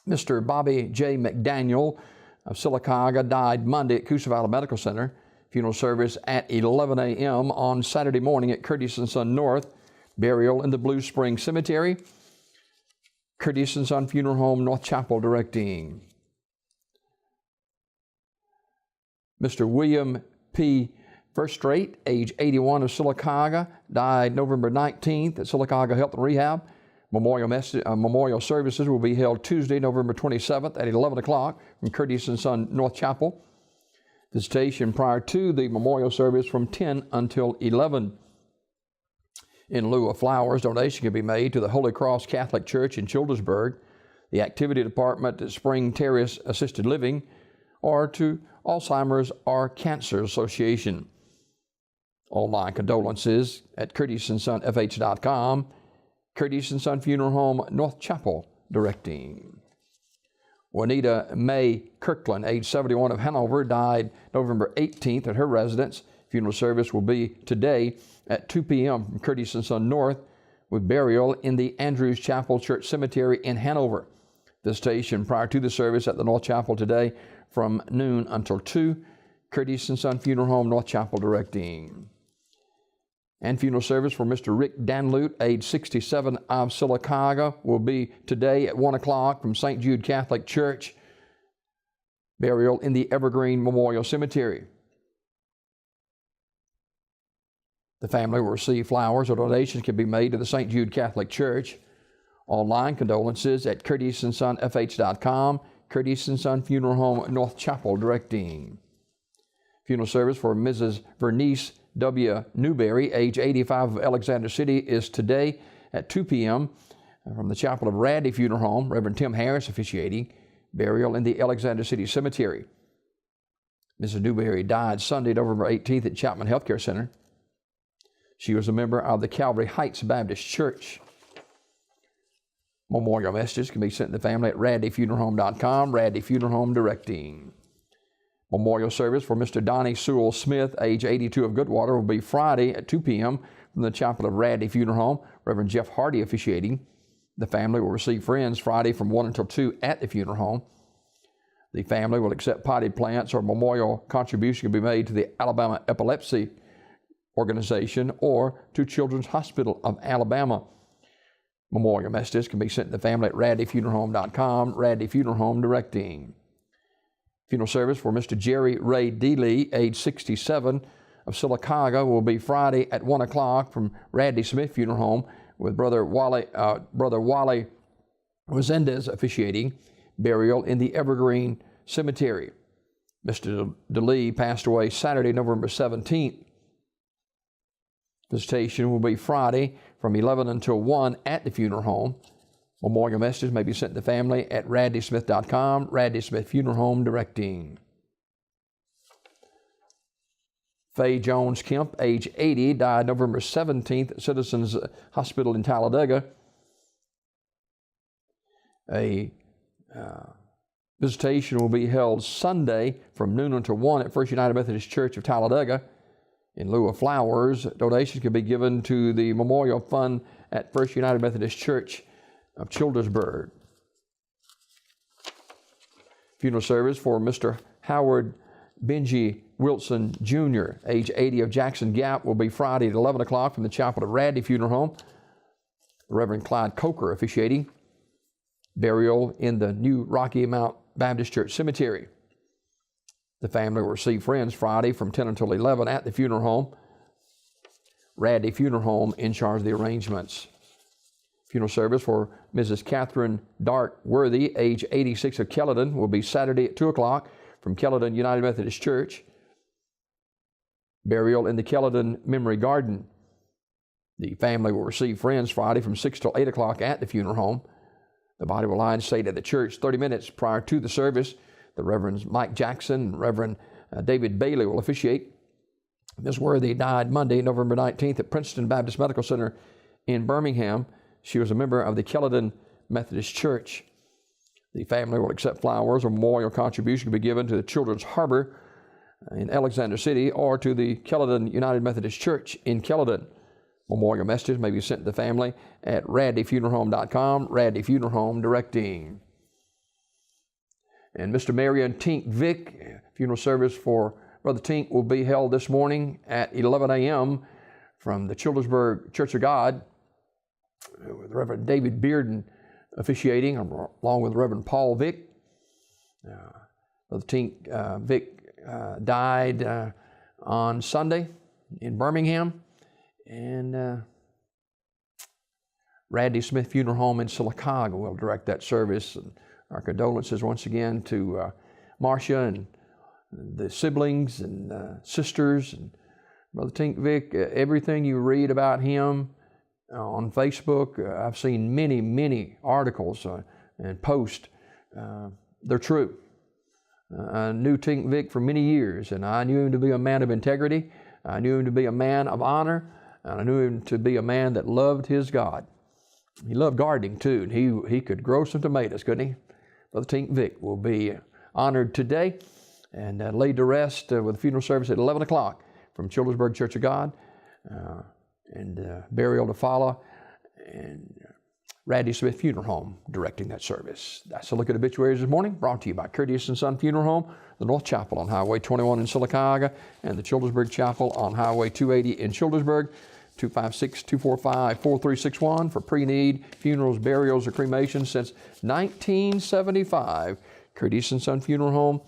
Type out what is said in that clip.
Mr. Bobby J McDaniel of Sylacauga died Monday at Coosa Valley Medical Center. Funeral service at 11 a.m. on Saturday morning at Curtis & Son North. Burial in the Blue Spring Cemetery. Curtis & Son Funeral Home, North Chapel, directing. Mr. William P. Verstrate, age 81 of Sylacauga, died November 19th at Sylacauga Health and Rehab. Memorial services will be held Tuesday, November 27th at 11 o'clock from Curtis & Son North Chapel. Visitation prior to the memorial service from 10 until 11. In lieu of flowers, donation can be made to the Holy Cross Catholic Church in Childersburg, the Activity Department at Spring Terrace Assisted Living, or to Alzheimer's or Cancer Association. Online condolences at CurtisandSonFH.com. Curtis & Son Funeral Home, North Chapel, directing. Juanita Mae Kirkland, age 71 of Hanover, died November 18th at her residence. Funeral service will be today at 2 p.m. from Curtis & Son North, with burial in the Andrews Chapel Church Cemetery in Hanover. Visitation prior to the service at the North Chapel today from noon until 2. Curtis & Son Funeral Home, North Chapel, directing. And funeral service for Mr. Rick Danlute, age 67 of Sylacauga, will be today at 1 o'clock from St. Jude Catholic Church. Burial in the Evergreen Memorial Cemetery. The family will receive flowers or donations can be made to the St. Jude Catholic Church. Online condolences at CurtisandSonFH.com. Curtis & Son Funeral Home, North Chapel, directing. Funeral service for Mrs. Bernice W Newberry, age 85 of Alexander City, is today at 2 p.m. from the Chapel of Radley Funeral Home. Reverend Tim Harris officiating. Burial in the Alexander City Cemetery. Mrs. Newberry died Sunday, November 18th at Chapman Healthcare Center. She was a member of the Calvary Heights Baptist Church. Memorial messages can be sent to the family at radleyfuneralhome.com. Radley Funeral Home, directing. Memorial service for Mr. Donnie Sewell Smith, age 82 of Goodwater, will be Friday at 2 p.m. from the Chapel of Radley Funeral Home. Reverend Jeff Hardy officiating. The family will receive friends Friday from 1 until 2 at the funeral home. The family will accept potted plants, or memorial contribution can be made to the Alabama Epilepsy Organization or to Children's Hospital of Alabama. Memorial messages can be sent to the family at radleyfuneralhome.com. Radley Funeral Home, directing. Funeral service for Mr. Jerry Ray Dealey, age 67 of Sylacauga, will be Friday at 1 o'clock from Radley Smith Funeral Home, with Brother Wally Resendez officiating. Burial in the Evergreen Cemetery. Mr. DeLee passed away Saturday, November 17th. Visitation will be Friday from 11 until 1 at the funeral home. Memorial messages may be sent to the family at radleysmith.com. Radley Smith Funeral Home, directing. Faye Jones Kemp, age 80, died November 17th at Citizens Hospital in Talladega. A visitation will be held Sunday from noon until 1 at First United Methodist Church of Talladega. In lieu of flowers, donations can be given to the Memorial Fund at First United Methodist Church of Childersburg. Funeral service for Mr. Howard Benji Wilson Jr., age 80 of Jackson Gap, will be Friday at 11 o'clock from the Chapel of Radley Funeral Home. Reverend Clyde Coker officiating. Burial in the New Rocky Mount Baptist Church Cemetery. The family will receive friends Friday from 10 until 11 at the funeral home. Radley Funeral Home in charge of the arrangements. Funeral service for Mrs. Catherine Dart Worthy, age 86 of Kelladon, will be Saturday at 2 o'clock from Kelladon United Methodist Church. Burial in the Kelladon Memory Garden. The family will receive friends Friday from 6 till 8 o'clock at the funeral home. The body will lie in state at the church 30 minutes prior to the service. The Reverends Mike Jackson and Reverend David Bailey will officiate. Ms. Worthy died Monday, November 19th at Princeton Baptist Medical Center in Birmingham. She was a member of the Kelladon Methodist Church. The family will accept flowers or memorial contribution to be given to the Children's Harbor in Alexander City or to the Kelladon United Methodist Church in Kelladon. Memorial messages may be sent to the family at radleyfuneralhome.com. Radley Funeral Home, directing. And Mr. Mary and Tink Vic, funeral service for Brother Tink will be held this morning at 11 a.m. from the Childersburg Church of God, with Reverend David Bearden officiating, along with Reverend Paul Vic. Brother Tink Vic died on Sunday in Birmingham, and Randy Smith Funeral Home in Sylacauga will direct that service. And our condolences once again to Marcia and the siblings and sisters and Brother Tink Vic. Everything you read about him on Facebook, I've seen many articles and posts. They're true. I knew Tink Vic for many years, and I knew him to be a man of integrity. I knew him to be a man of honor, and I knew him to be a man that loved his God. He loved gardening too, and he could grow some tomatoes, couldn't he? Brother Tink Vic will be honored today and laid to rest with a funeral service at 11 o'clock from Childersburg Church of God, and burial to follow, and Randy Smith Funeral Home directing that service. That's a look at obituaries this morning, brought to you by Curtis & Son Funeral Home, the North Chapel on Highway 21 in Sylacauga, and the Childersburg Chapel on Highway 280 in Childersburg. 256-245-4361 for pre-need funerals, burials, or cremations since 1975. Curtis & Son Funeral Home,